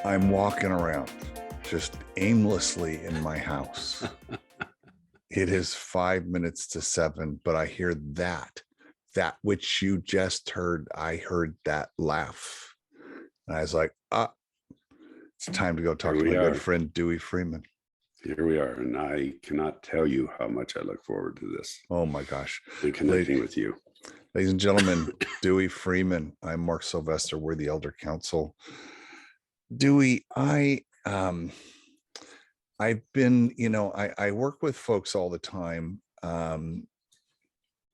I'm walking around just aimlessly in my house. It is 5 minutes to 7, but I hear that which you just heard. I heard that laugh. And I was like, it's time to go talk to my good friend, Dewey Freeman. Here we are. And I cannot tell you how much I look forward to this. Oh my gosh. And connecting with you. Ladies and gentlemen, Dewey Freeman. I'm Mark Sylvester. We're the Elder Council. Dewey, I've been, I work with folks all the time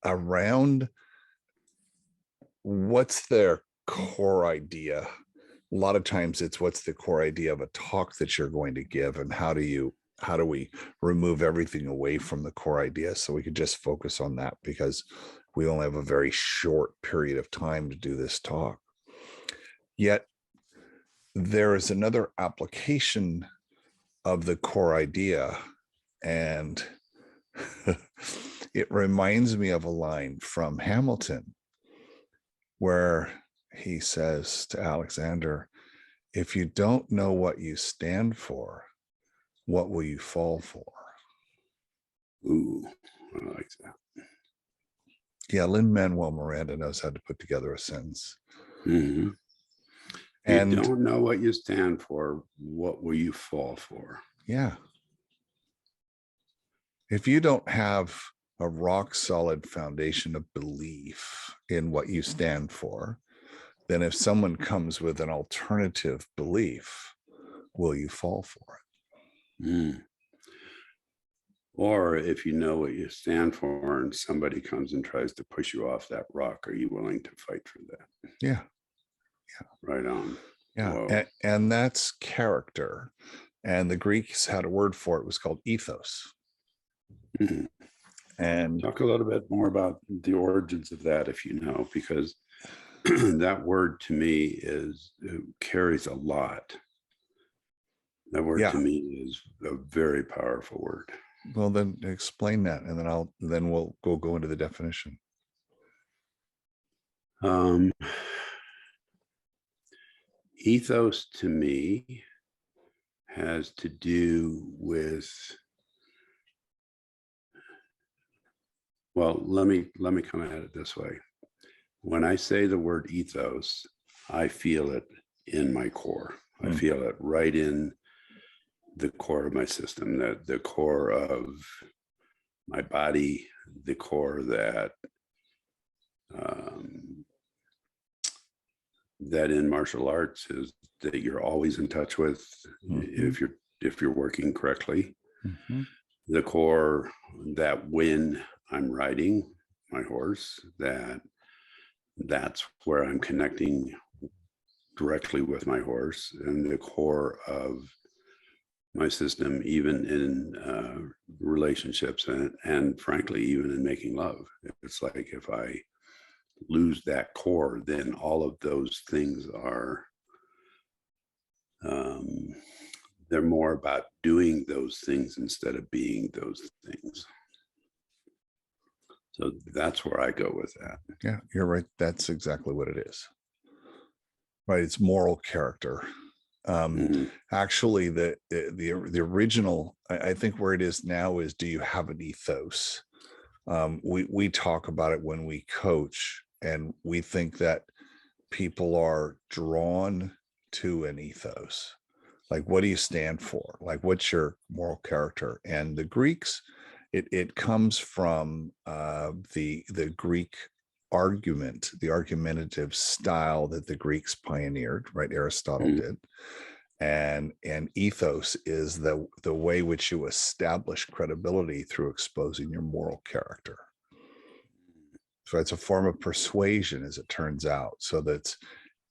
around what's their core idea. A lot of times it's what's the core idea of a talk that you're going to give, and how do we remove everything away from the core idea so we could just focus on that, because we only have a very short period of time to do this talk. Yet there is another application of the core idea, and it reminds me of a line from Hamilton where he says to Alexander, if you don't know what you stand for, what will you fall for? Ooh, I like that. Yeah, Lin-Manuel Miranda knows how to put together a sentence. Mm-hmm. And you don't know what you stand for, what will you fall for? Yeah. If you don't have a rock solid foundation of belief in what you stand for, then if someone comes with an alternative belief, will you fall for it? Mm. Or if you know what you stand for and somebody comes and tries to push you off that rock, are you willing to fight for that? Yeah. Right on. Yeah. And that's character. And the Greeks had a word for it. It was called ethos. Mm-hmm. And talk a little bit more about the origins of that, if you know, because that word to me carries a lot. That word to me is a very powerful word. Well, then explain that, and then we'll go into the definition. Ethos to me has to do with, well, let me come at it this way. When I say the word ethos, I feel it in my core. I feel it right in the core of my system, the core of my body, the core that that in martial arts is that you're always in touch with, if you're working correctly. The core that when I'm riding my horse, that's where I'm connecting directly with my horse, and the core of my system, even in relationships and frankly, even in making love. It's like if I lose that core, then all of those things are, they're more about doing those things instead of being those things. So that's where I go with that. Yeah, you're right. That's exactly what it is. Right. It's moral character. Actually, the original, I think where it is now is, do you have an ethos? We talk about it when we coach, and we think that people are drawn to an ethos. Like, what do you stand for? Like, what's your moral character? And the Greeks, it comes from the Greek argument, the argumentative style that the Greeks pioneered, right? Aristotle did. And ethos is the way which you establish credibility through exposing your moral character. So it's a form of persuasion, as it turns out. So that's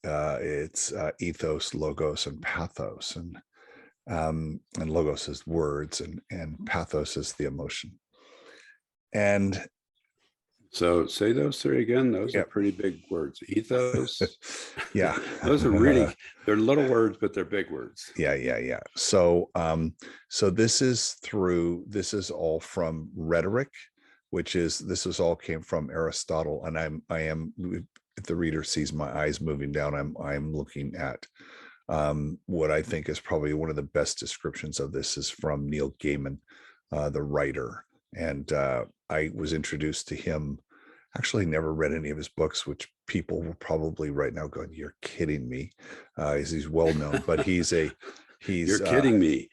it's ethos, logos, and pathos, and logos is words, and pathos is the emotion. And so say those three again. Those are pretty big words. Ethos. Yeah. Those are really, they're little words, but they're big words. Yeah. So this is all from rhetoric, this is all came from Aristotle. And I am, if the reader sees my eyes moving down, I'm looking at What I think is probably one of the best descriptions of this is from Neil Gaiman, the writer. And I was introduced to him, actually never read any of his books, which people will probably right now going, "You're kidding me." He's well known, but You're kidding me.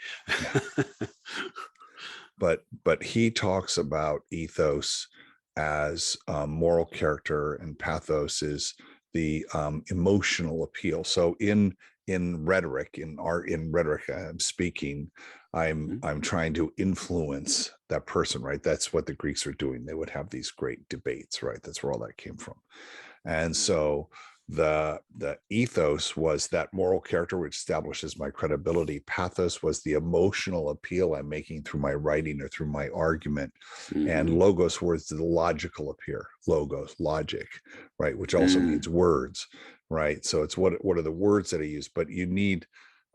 but he talks about ethos as moral character, and pathos is the emotional appeal. So in rhetoric, in rhetoric, I'm speaking, I'm trying to influence that person, right? That's what the Greeks are doing. They would have these great debates, right? That's where all that came from. And so the ethos was that moral character which establishes my credibility. Pathos was the emotional appeal I'm making through my writing or through my argument. And logos was the logical appeal. Logos, logic, right? Which also means words, right? So it's what are the words that I use, but you need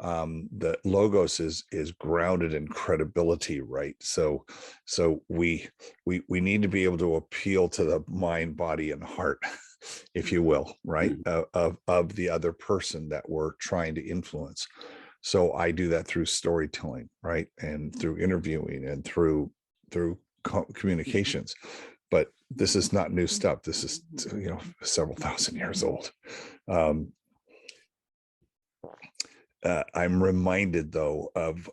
the logos is grounded in credibility, right? So we need to be able to appeal to the mind, body, and heart, if you will, right? Of the other person that we're trying to influence. So I do that through storytelling, right? And through interviewing and through communications. But this is not new stuff. This is, several thousand years old. I'm reminded though of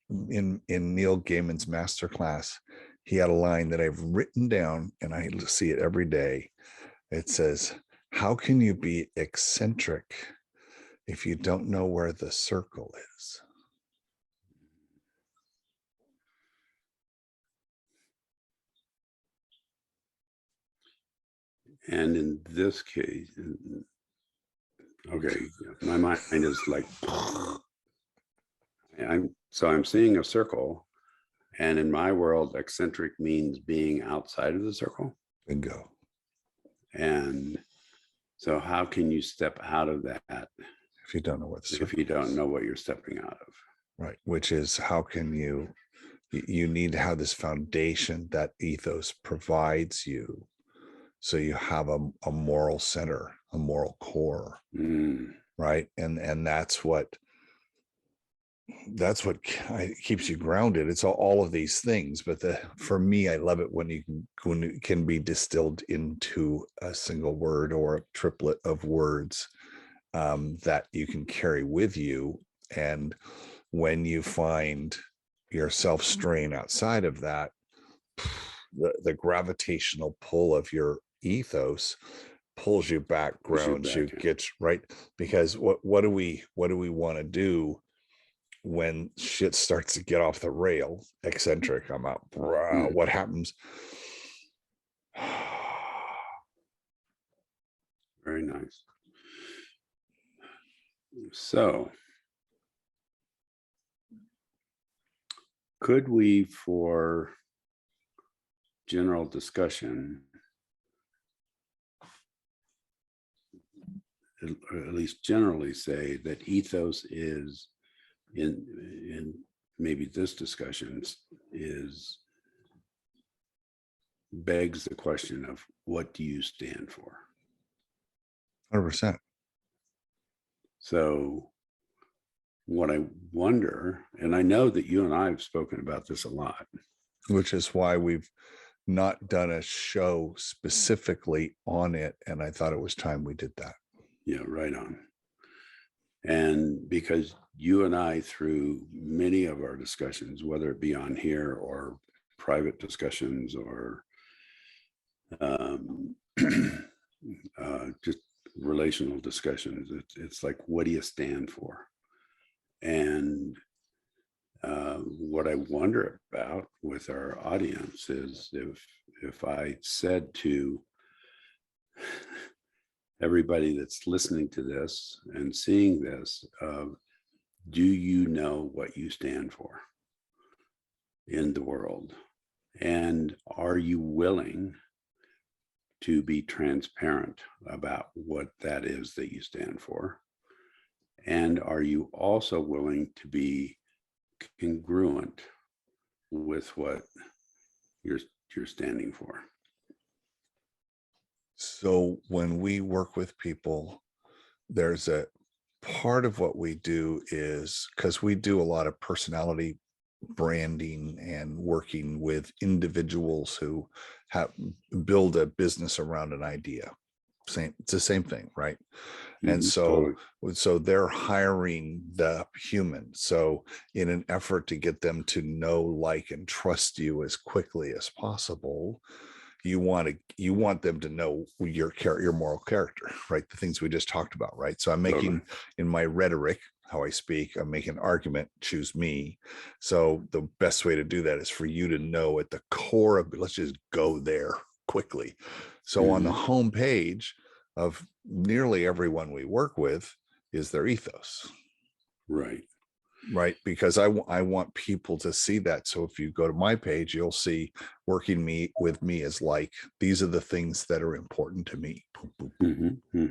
in Neil Gaiman's masterclass, he had a line that I've written down and I see it every day. It says, "How can you be eccentric if you don't know where the circle is?" And in this case, okay, my mind is like, I'm seeing a circle, and in my world, eccentric means being outside of the circle. Bingo. And so how can you step out of that if you don't know where the circle if you don't know what you're stepping out of? Right. Which is, how can you need to have this foundation that ethos provides you. So you have a moral center, a moral core, right? And that's what keeps you grounded. It's all of these things, but for me, I love it when it can be distilled into a single word or a triplet of words that you can carry with you. And when you find yourself straying outside of that, the gravitational pull of your ethos pulls you back, grounds you, gets right. Because what do we want to do when shit starts to get off the rail? Eccentric, I'm out. What happens? Very nice. So could we, for general discussion, at least generally say that ethos is, in maybe this discussion, is begs the question of, what do you stand for? 100%. So what I wonder, and I know that you and I have spoken about this a lot, which is why we've not done a show specifically on it, and I thought it was time we did that. Yeah, right on. And because you and I, through many of our discussions, whether it be on here or private discussions or just relational discussions, it's like, what do you stand for? And what I wonder about with our audience is, if I said to everybody that's listening to this and seeing this, do you know what you stand for in the world? And are you willing to be transparent about what that is that you stand for? And are you also willing to be congruent with what you're standing for? So when we work with people, there's a part of what we do is because we do a lot of personality branding and working with individuals who have build a business around an idea. It's the same thing, right? And Totally. so they're hiring the human. So in an effort to get them to know, like, and trust you as quickly as possible, you want them to know your moral character, right? The things we just talked about, right? So I'm Totally. making, in my rhetoric, how I speak, I'm making an argument, choose me. So the best way to do that is for you to know at the core of, let's just go there quickly. So on the Hmm. home page of nearly everyone we work with is their ethos, Right. right? Because I want people to see that. So if you go to my page, you'll see working with me is like, these are the things that are important to me. Boom, boom, boom. Hmm.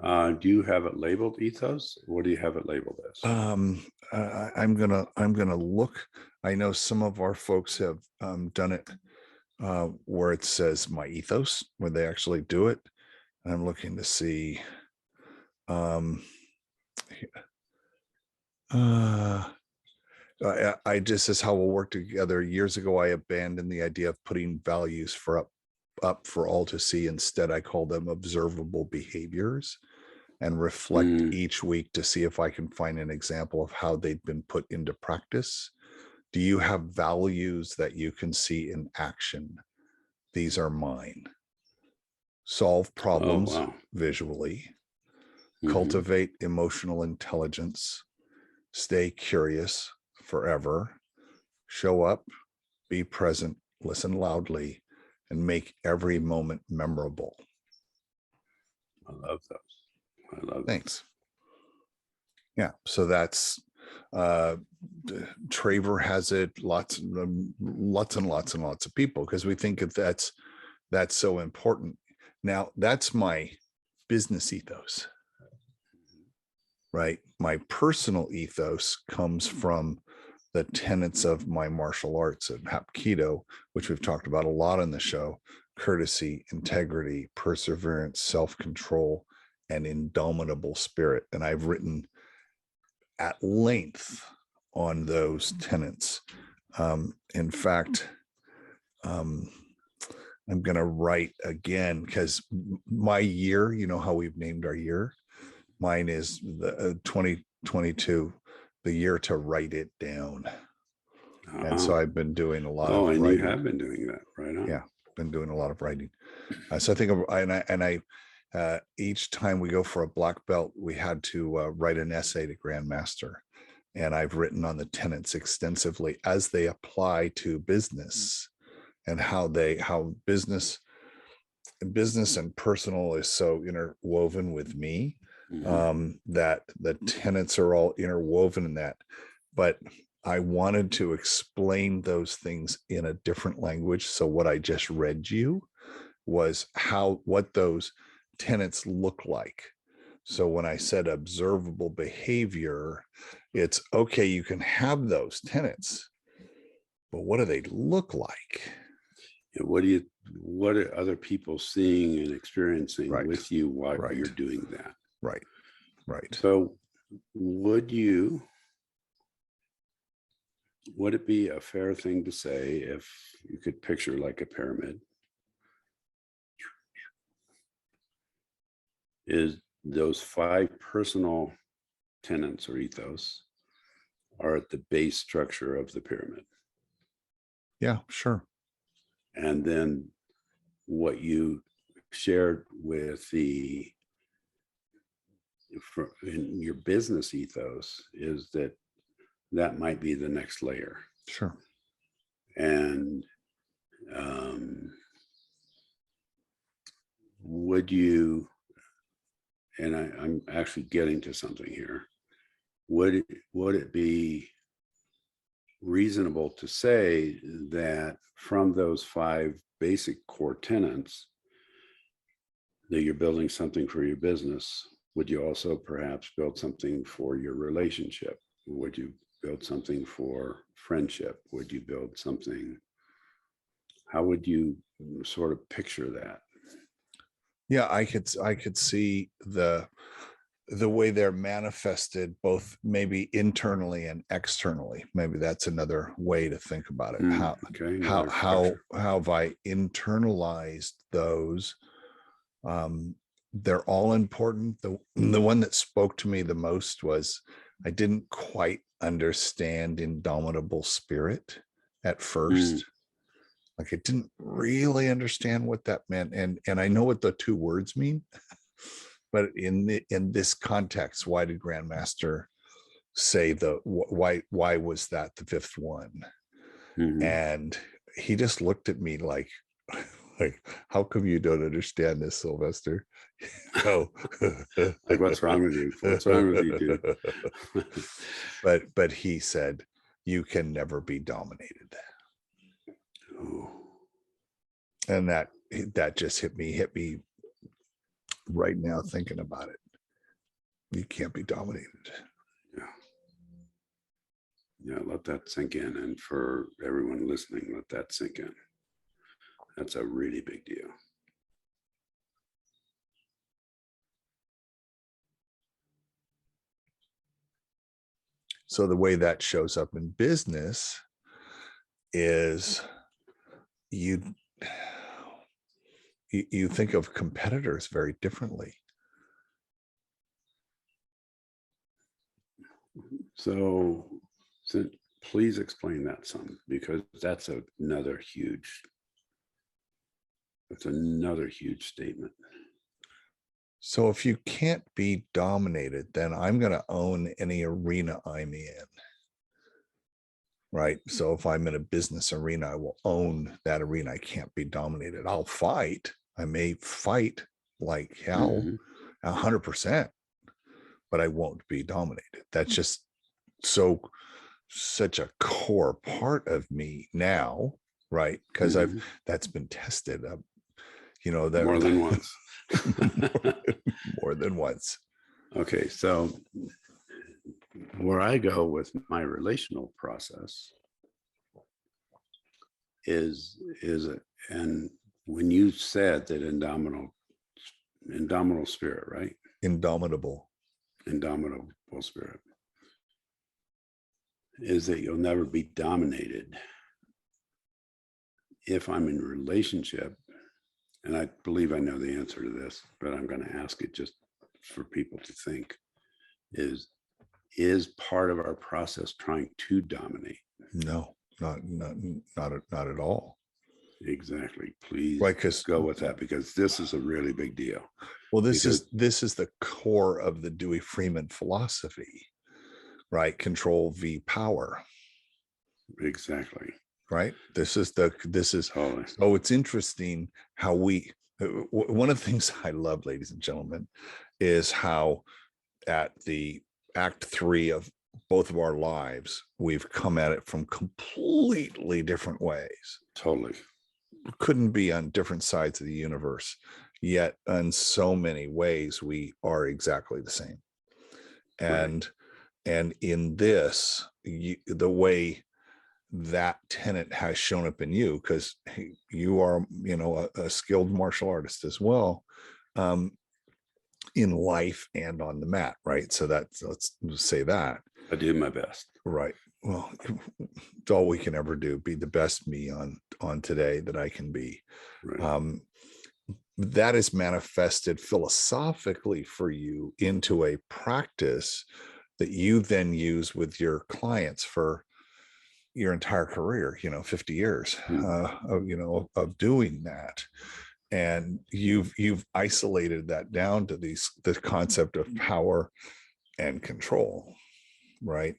Hmm. Do you have it labeled ethos? What do you have it labeled as? I'm gonna look. I know some of our folks have done it where it says my ethos, where they actually do it. And I'm looking to see. Um, uh, I just is how we'll work together. Years ago, I abandoned the idea of putting values up for all to see. Instead, I call them observable behaviors and reflect Mm. each week to see if I can find an example of how they've been put into practice. Do you have values that you can see in action? These are mine. Solve Oh, problems wow. visually, Hmm. cultivate emotional intelligence, stay curious forever, show up, be present, listen loudly, and make every moment memorable. I love those. I love those. Thanks. Yeah. So that's uh Traver has it, lots and lots of people, because we think of that's so important. Now that's my business ethos, right? My personal ethos comes from the tenets of my martial arts and Hapkido, which we've talked about a lot on the show: courtesy, integrity, perseverance, self-control, and indomitable spirit. And I've written at length on those tenets. In fact, um, I'm going to write again because my year, you know how we've named our year? Mine is the 2022, the year to write it down. And so Ah. I've been doing a lot Oh, of and you writing. have been doing that, right on. Yeah, been doing a lot of writing. So I think of, and I each time we go for a black belt, we had to write an essay to Grandmaster. And I've written on the tenets extensively as they apply to business and how business and personal is so interwoven with me, Hmm. that the tenets are all interwoven in that. But I wanted to explain those things in a different language. So what I just read you was what those tenets look like. So when I said observable behavior, it's okay, you can have those tenets, but what do they look like? What are other people seeing and experiencing Right, with you while you're right, doing that? right, right. So would it be a fair thing to say, if you could picture like a pyramid, is those 5 personal tenets or ethos are at the base structure of the pyramid? Yeah, sure. And then what you shared with in your business ethos is that might be the next layer. Sure. And um, would you, and I'm actually getting to something here, would it be reasonable to say that from those 5 basic core tenets that you're building something for your business? Would you also perhaps build something for your relationship? Would you build something for friendship? Would you build something? How would you sort of picture that? Yeah, I could see the way they're manifested both maybe internally and externally. Maybe that's another way to think about it. Okay, another structure. How have I internalized those? They're all important. The one that spoke to me the most was I didn't quite understand indomitable spirit at first. Like I didn't really understand what that meant. And I know what the two words mean, but in this context, why did Grandmaster say why was that the fifth one? And he just looked at me like how come you don't understand this, Sylvester? Oh, like what's wrong with you? What's wrong with you, dude? but he said, you can never be dominated. Oh. And that just hit me right now thinking about it. You can't be dominated. Yeah, let that sink in. And for everyone listening, let that sink in. That's a really big deal. So the way that shows up in business is you think of competitors very differently. So please explain that some, because that's another huge statement. So if you can't be dominated, then I'm going to own any arena I'm in. Right. So if I'm in a business arena, I will own that arena. I can't be dominated. I'll fight. I may fight like hell, 100%, but I won't be dominated. That's just such a core part of me now, right? Because that's been tested. That more than once. more than once. Okay, so where I go with my relational process is and when you said that indomitable spirit, right? Indomitable spirit is that you'll never be dominated. If I'm in a relationship, and I believe I know the answer to this, but I'm going to ask it just for people to think, is part of our process trying to dominate? No, not at all. Exactly. Please go with that, because this is a really big deal. Well, this is the core of the Dewey Freeman philosophy, right? Control v power. Exactly. Right. This is totally. So it's interesting how one of the things I love, ladies and gentlemen, is how at the act 3 of both of our lives, we've come at it from completely different ways. Totally. Couldn't be on different sides of the universe, yet in so many ways we are exactly the same. And in this, the way that tenet has shown up in you, because you are, a skilled martial artist as well, in life and on the mat, right? So let's say that I do my best. Right. Well, it's all we can ever do. Be the best me on today that I can be. Right. That is manifested philosophically for you into a practice that you then use with your clients for your entire career, 50 years of doing that. And you've isolated that down to the concept of power and control, right?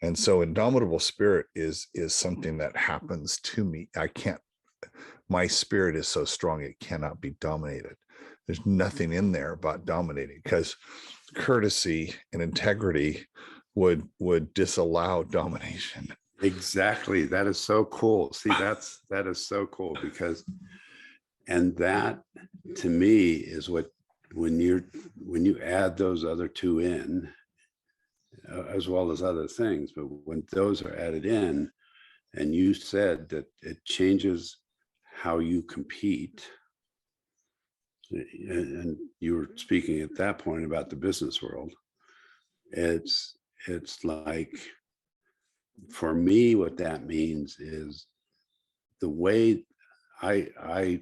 And so indomitable spirit is something that happens to me. My spirit is so strong it cannot be dominated. There's nothing in there about dominating, because courtesy and integrity would disallow domination. Exactly. That is so cool. See, that is so cool, because, and that to me is what, when you add those other two in, as well as other things, but when those are added in, and you said that it changes how you compete, and you were speaking at that point about the business world. It's like, for me, what that means is the way I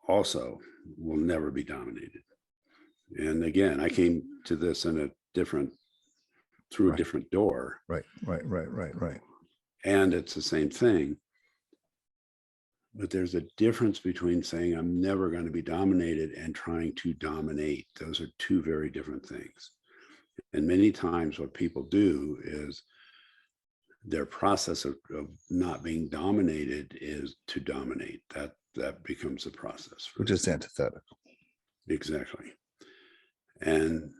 also will never be dominated. And again, I came to this in a different, through a Right. different door, Right. Right. and it's the same thing. But there's a difference between saying I'm never going to be dominated and trying to dominate. Those are two very different things. And many times what people do is their process of not being dominated is to dominate. That becomes a process for Which is antithetical. exactly. And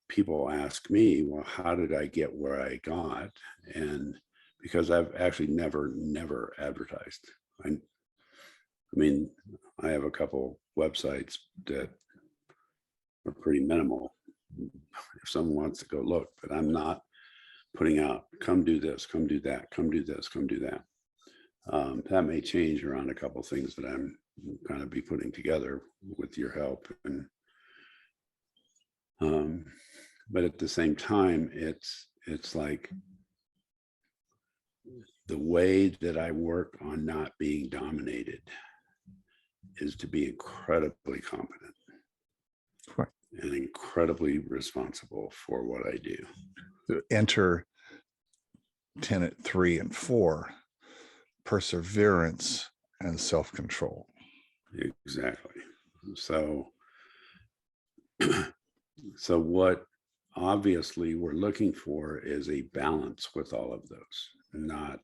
people ask me, well, how did I get where I got? And because I've actually never advertised. I mean, I have a couple websites that are pretty minimal. If someone wants to go look, but I'm not putting out, come do this, come do that, come do this, come do that. That may change around a couple things that I'm kind of be putting together with your help. And but at the same time, it's like the way that I work on not being dominated is to be incredibly competent. Right. And incredibly responsible for what I do. To enter tenet 3 and 4, perseverance and self-control. Exactly. So so what obviously we're looking for is a balance with all of those, not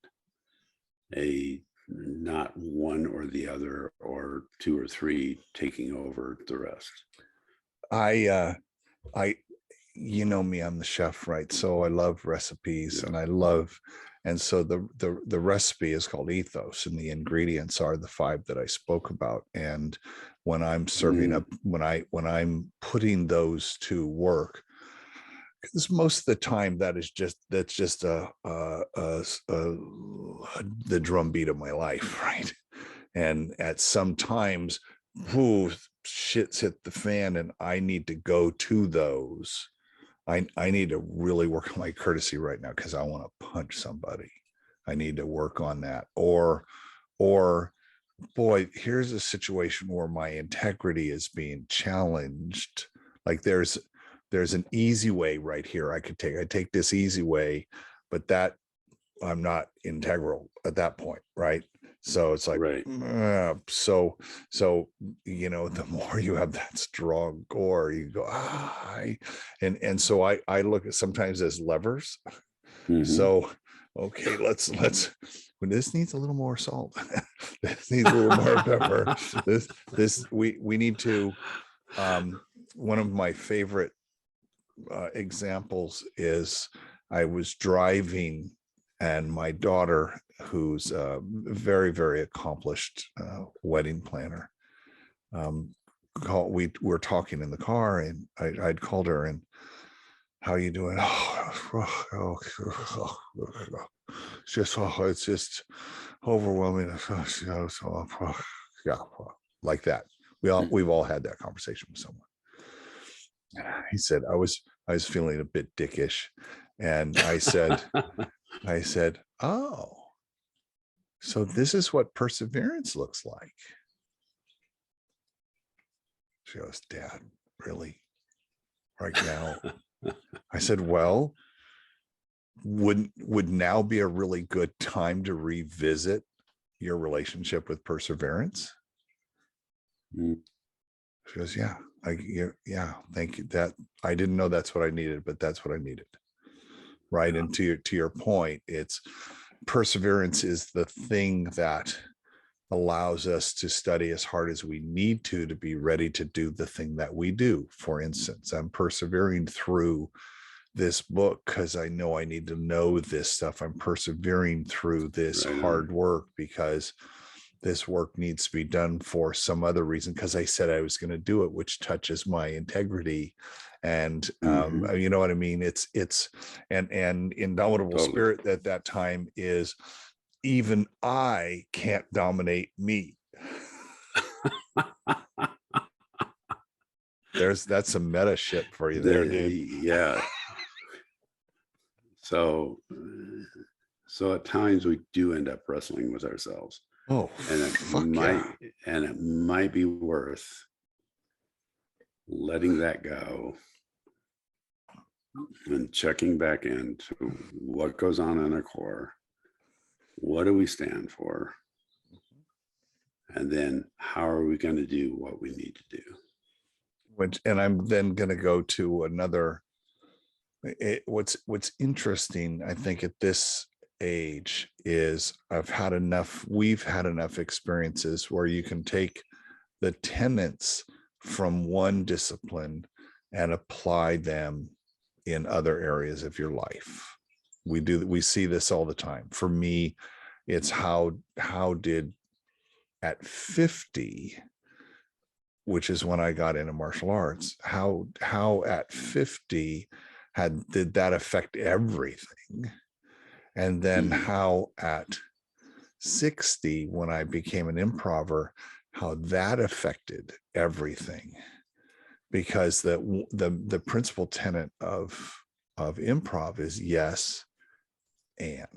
one or the other, or two or three taking over the rest. I you know me, I'm the chef, right? So I love recipes, Yeah. and I love, and so the recipe is called Ethos, and the ingredients are the 5 that I spoke about. And when I'm serving up, when I'm putting those to work, because most of the time that's just the drum beat of my life, right? And at some times, whoo, shit's hit the fan, and I need to go to those. I need to really work on my courtesy right now, because I want to punch somebody. I need to work on that. Or boy, here's a situation where my integrity is being challenged. Like there's an easy way right here I take this easy way, but that I'm not integral at that point, right? So it's like, Right. so the more you have that strong core, you go, and so I look at sometimes as levers. So okay, let's when this needs a little more salt, this needs a little more pepper, we need to, one of my favorite examples is, I was driving, and my daughter, who's a very, very accomplished wedding planner, we were talking in the car, and I'd called her, and how you doing? It's just overwhelming. Yeah, like that. We've all had that conversation with someone. He said, I was feeling a bit dickish. And I said, oh, so this is what perseverance looks like. She goes, Dad, really? Right now? I said, well, would now be a really good time to revisit your relationship with perseverance? She goes, yeah, yeah, thank you. That I didn't know that's what I needed, but that's what I needed. Right. Yeah. And to your point, it's perseverance is the thing that allows us to study as hard as we need to be ready to do the thing that we do. For instance, I'm persevering through this book because I know I need to know this stuff. I'm persevering through this hard work because this work needs to be done for some other reason, because I said I was going to do it, which touches my integrity. And you know what I mean? It's and indomitable spirit at that time is, even I can't dominate me. that's some meta shit for you there, dude. Yeah. So, so at times we do end up wrestling with ourselves, Oh, and fuck yeah. it might be worth letting that go and checking back into what goes on in our core. What do we stand for? And then how are we going to do what we need to do? And I'm then going to go to another. What's interesting, I think, at this age is we've had enough experiences where you can take the tenets from one discipline and apply them in other areas of your life. We see this all the time. For me, it's how did at 50, which is when I got into martial arts, how at 50 did that affect everything? And then how at 60, when I became an improver, how that affected everything. Because the principal tenet of improv is yes and.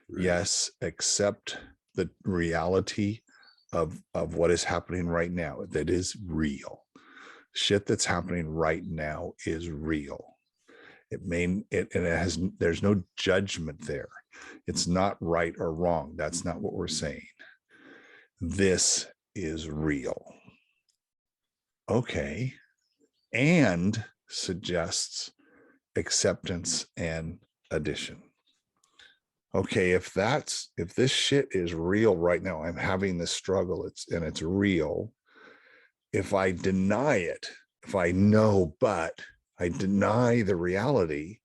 Right. Yes, accept the reality of what is happening right now. That is real. Shit that's happening right now is real. There's no judgment there. It's not right or wrong. That's not what we're saying. This is real. Okay. And suggests acceptance and addition. Okay, if this shit is real right now, I'm having this struggle, it's real. If I deny it, if I know, but I deny the reality,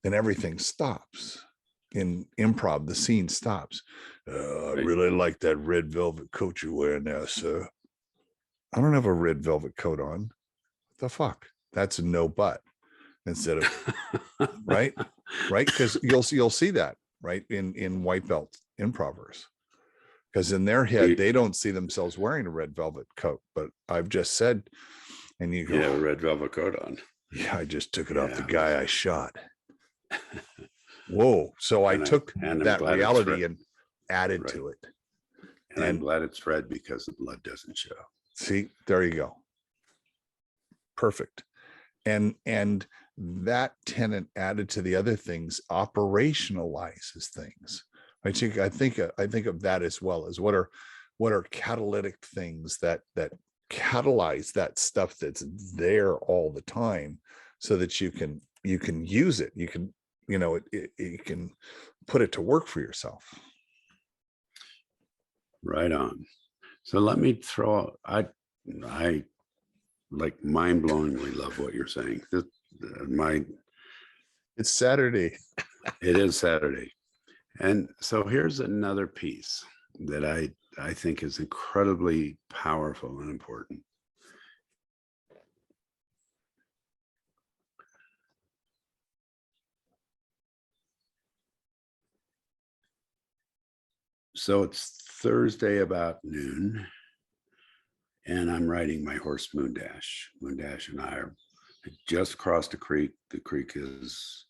then everything stops. In improv, the scene stops. I really like that red velvet coat you're wearing now, sir. I don't have a red velvet coat on. What the fuck? That's a no but instead of right? Because you'll see that, right, in white belt improvers. Because in their head, they don't see themselves wearing a red velvet coat. But I've just said, and you go, yeah, a red velvet coat on. Yeah, I just took it off the guy I shot. Whoa. So I took that reality and added to it. And I'm glad it's red because the blood doesn't show. See, there you go. Perfect. And that tenet added to the other things operationalizes things. I think of that as well as what are catalytic things that catalyze that stuff that's there all the time, so that you can use it. You can, you can put it to work for yourself. Right on. So let me throw. I like mind-blowingly love what you're saying. It's Saturday. It is Saturday. And so here's another piece that I think is incredibly powerful and important. So it's Thursday about noon, and I'm riding my horse Moondash. Moondash and I just crossed a creek. The creek is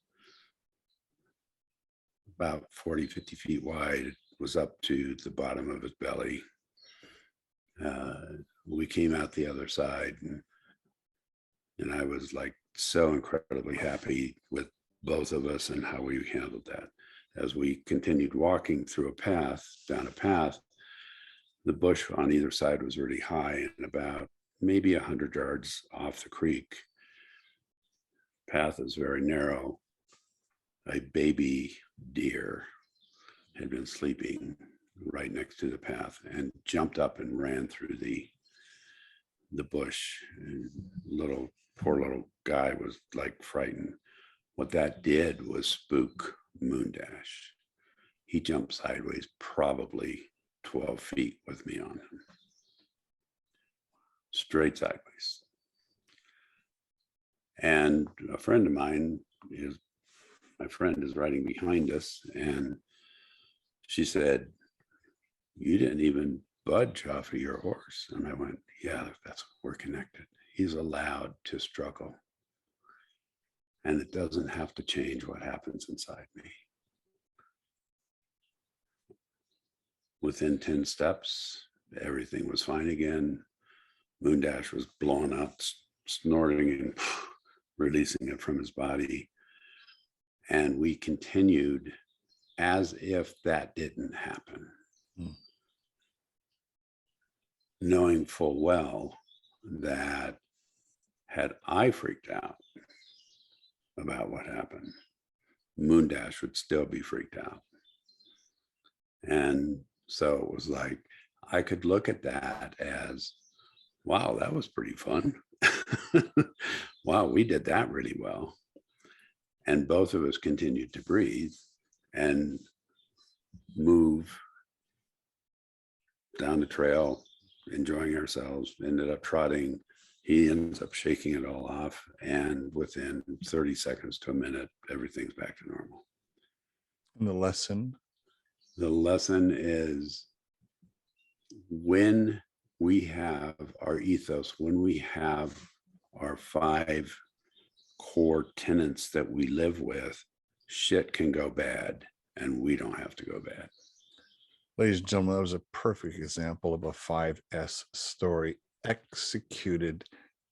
about 40, 50 feet wide. It was up to the bottom of his belly. We came out the other side, and I was like so incredibly happy with both of us and how we handled that. As we continued walking through down a path, the bush on either side was really high, and about maybe 100 yards off the creek. Path is very narrow. A baby deer had been sleeping right next to the path and jumped up and ran through the bush. And poor little guy was like frightened. What that did was spook Moondash. He jumped sideways, probably 12 feet with me on him. Straight sideways. And a friend of mine my friend is riding behind us, and she said, "You didn't even budge off of your horse." And I went, "Yeah, we're connected. he's allowed to struggle. And it doesn't have to change what happens inside me. Within 10 steps, everything was fine again. Moondash was blowing up, snorting and releasing it from his body. And we continued as if that didn't happen, knowing full well that had I freaked out about what happened, Moondash would still be freaked out. And so it was like, I could look at that as, wow, that was pretty fun. Wow, we did that really well. And both of us continued to breathe and move down the trail, enjoying ourselves, ended up trotting. He ends up shaking it all off. And within 30 seconds to a minute, everything's back to normal. And the lesson? The lesson is when we have our ethos, when we have our 5 core tenets that we live with, shit can go bad and we don't have to go bad. Ladies and gentlemen, that was a perfect example of a 5S story executed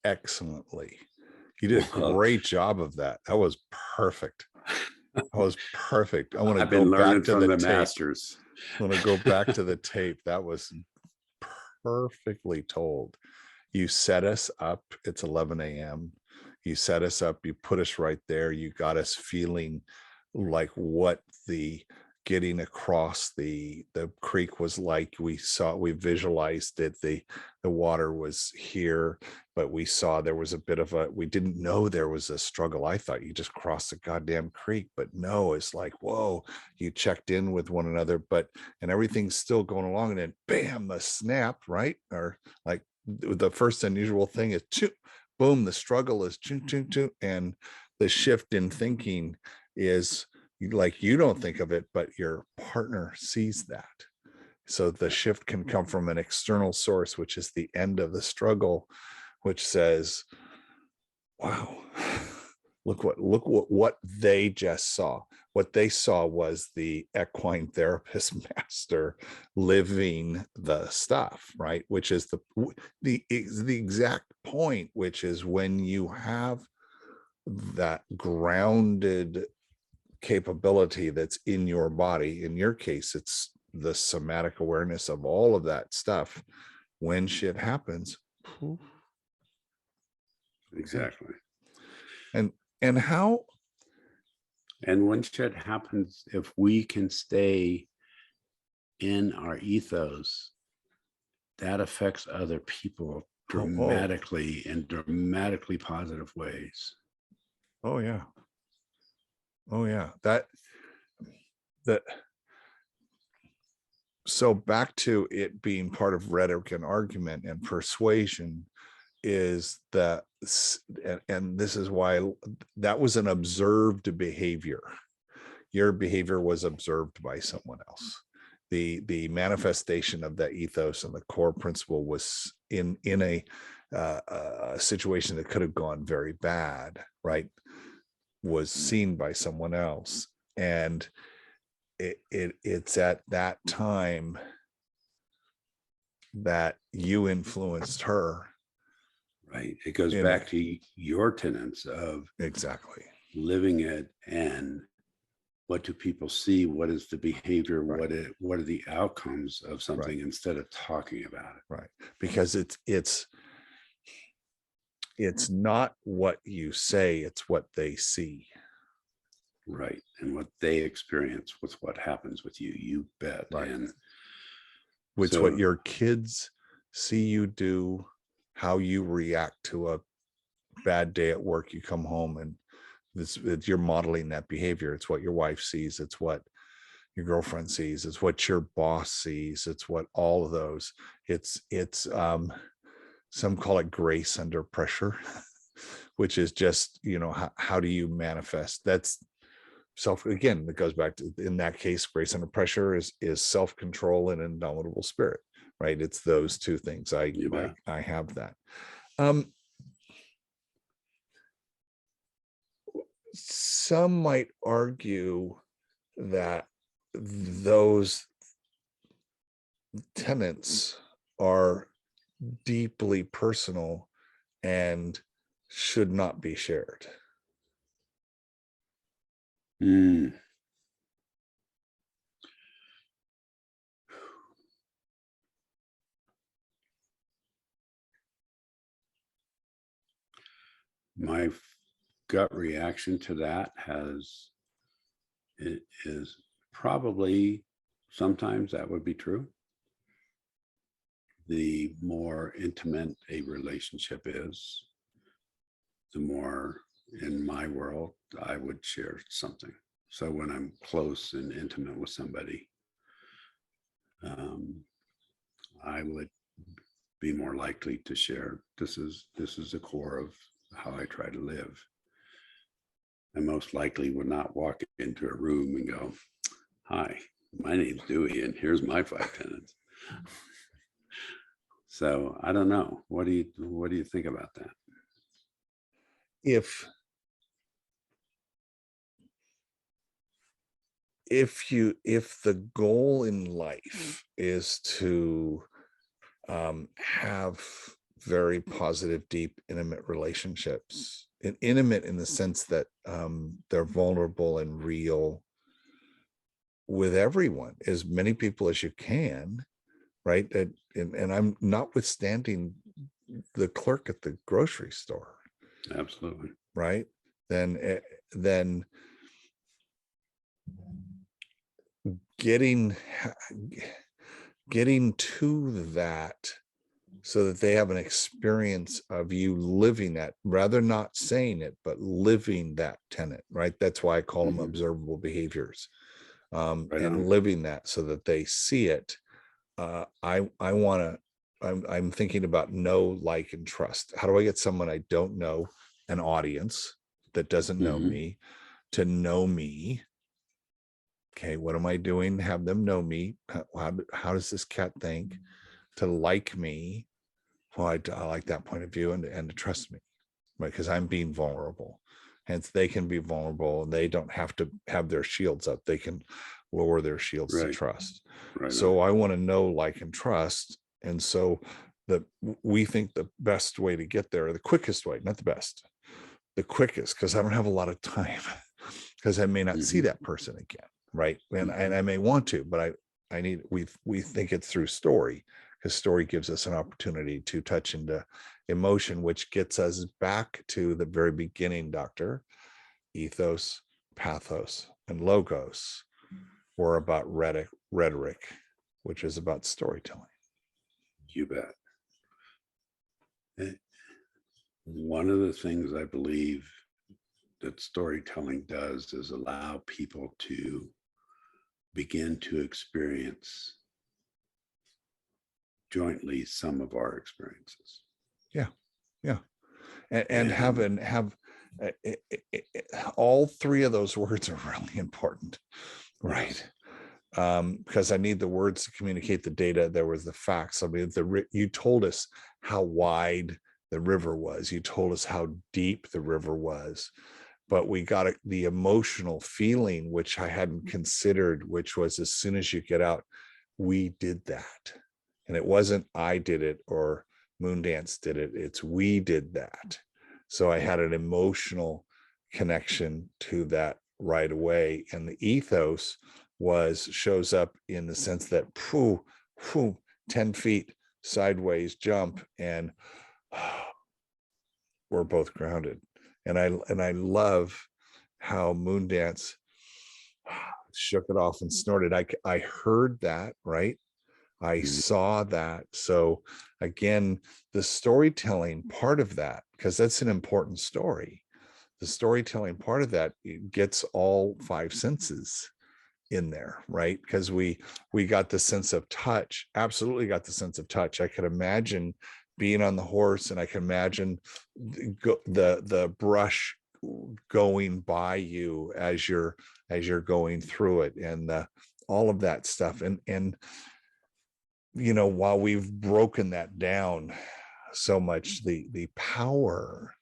excellently. You did a great job of that. That was perfect. That was perfect. I want to go back to the masters. I want to go back to the tape. That was perfectly told. You set us up. It's 11 a.m. You set us up. You put us right there. You got us feeling like what the getting across the creek was like. We visualized it. The water was here, but we saw there was a bit of we didn't know there was a struggle. I thought you just crossed the goddamn creek, but no, it's like, whoa, you checked in with one another, and everything's still going along, and then bam, the snap, right? Or like the first unusual thing is boom, the struggle is and the shift in thinking is like, you don't think of it, but your partner sees that. So the shift can come from an external source, which is the end of the struggle, which says, wow, look what they just saw. What they saw was the equine therapist master living the stuff, right? Which is the exact point, which is when you have that grounded capability that's in your body. In your case, it's the somatic awareness of all of that stuff. When shit happens, exactly. And how, and when shit happens, if we can stay in our ethos, that affects other people dramatically in dramatically positive ways. Oh yeah. So back to it being part of rhetoric and argument and persuasion is that, and this is why that was an observed behavior. Your behavior was observed by someone else. The manifestation of that ethos and the core principle was in a situation that could have gone very bad, right? Was seen by someone else, and it's at that time that you influenced her, right? It goes back to your tenets of exactly living it, and what do people see, what is the behavior, right? What are the outcomes of something, right? Instead of talking about it, right? Because it's not what you say, it's what they see, right? And what they experience with what happens with you, you bet. Right. And it's what your kids see you do, how you react to a bad day at work. You come home and you're modeling that behavior. It's what your wife sees, it's what your girlfriend sees, it's what your boss sees, it's what all of those. It's some call it grace under pressure, which is just, how do you manifest? That's self. Again, it goes back to, in that case, grace under pressure is self-control and indomitable spirit, right? It's those two things. I have that. some might argue that those tenets are deeply personal and should not be shared. Mm. My gut reaction to that is probably sometimes that would be true. The more intimate a relationship is, the more, in my world, I would share something. So when I'm close and intimate with somebody, I would be more likely to share. This is the core of how I try to live. I most likely would not walk into a room and go, "Hi, my name's Dewey, and here's my 5 tenants." So I don't know. What do you think about that? If if the goal in life is to have very positive, deep, intimate relationships, and intimate in the sense that they're vulnerable and real with everyone, as many people as you can, right? And I'm notwithstanding the clerk at the grocery store, Absolutely. right? Then getting to that so that they have an experience of you living that, rather not saying it, but living that tenet, right? That's why I call them observable behaviors, Right and on. living that so that they see it. I want to, I'm thinking about know, like, and trust. How do I get someone I don't know, an audience that doesn't know me, to know me? Okay, what am I doing? Have them know me. How does this cat think? To like me. Well, I like that point of view, and to trust me, right? Because I'm being vulnerable. Hence, they can be vulnerable and they don't have to have their shields up. They can lower their shields to Right. trust. Right So on. I want to know, like, and trust. And so we think the best way to get there, the quickest way, not the best, the quickest, because I don't have a lot of time, because I may not see that person again, right? And I may want to, but I need, we think it's through story, because story gives us an opportunity to touch into emotion, which gets us back to the very beginning, Doctor. Ethos, pathos, and logos were about rhetoric, which is about storytelling. You bet. One of the things I believe that storytelling does is allow people to begin to experience jointly some of our experiences. Yeah, yeah, and have And uh, all 3 of those words are really important, right? yes, Because I need the words to communicate the data. There was the facts. I mean, you told us how wide the river was. You told us how deep the river was, but we got the emotional feeling, which I hadn't considered, which was, as soon as you get out, we did that. And it wasn't I did it or Moondance did it. It's we did that. So I had an emotional connection to that right away. And the ethos shows up in the sense that 10 feet sideways jump, and we're both grounded. And I love how Moondance shook it off and snorted. I heard that, right? I saw that. So again, the storytelling part of that, because that's an important story, the storytelling part of that gets all 5 senses in there, right? Because we got the sense of touch, absolutely got the sense of touch. I could imagine being on the horse, and I can imagine the brush going by you as you're going through it, and all of that stuff. And while we've broken that down so much, the power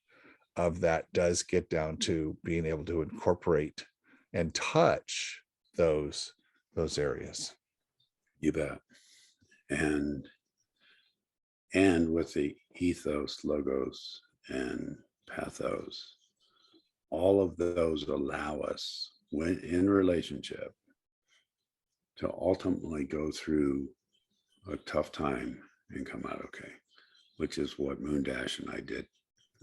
of that does get down to being able to incorporate and touch those areas. You bet. And with the ethos, logos, and pathos, all of those allow us, when in relationship, to ultimately go through a tough time and come out okay, which is what Moon Dash and I did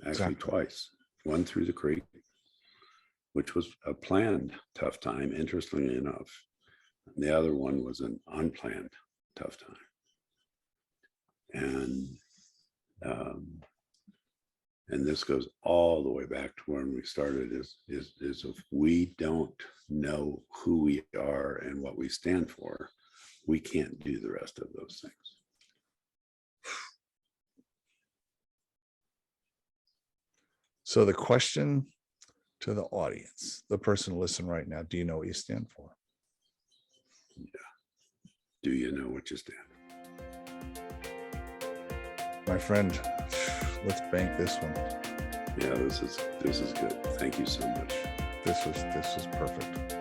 actually twice. One through the creek, which was a planned tough time, interestingly enough. And the other one was an unplanned tough time. And this goes all the way back to when we started, is if we don't know who we are and what we stand for, we can't do the rest of those things. So the question to the audience, the person listening right now, do you know what you stand for? Yeah. Do you know what you stand for? My friend, let's bank this one. Yeah, this is good. Thank you so much. This was perfect.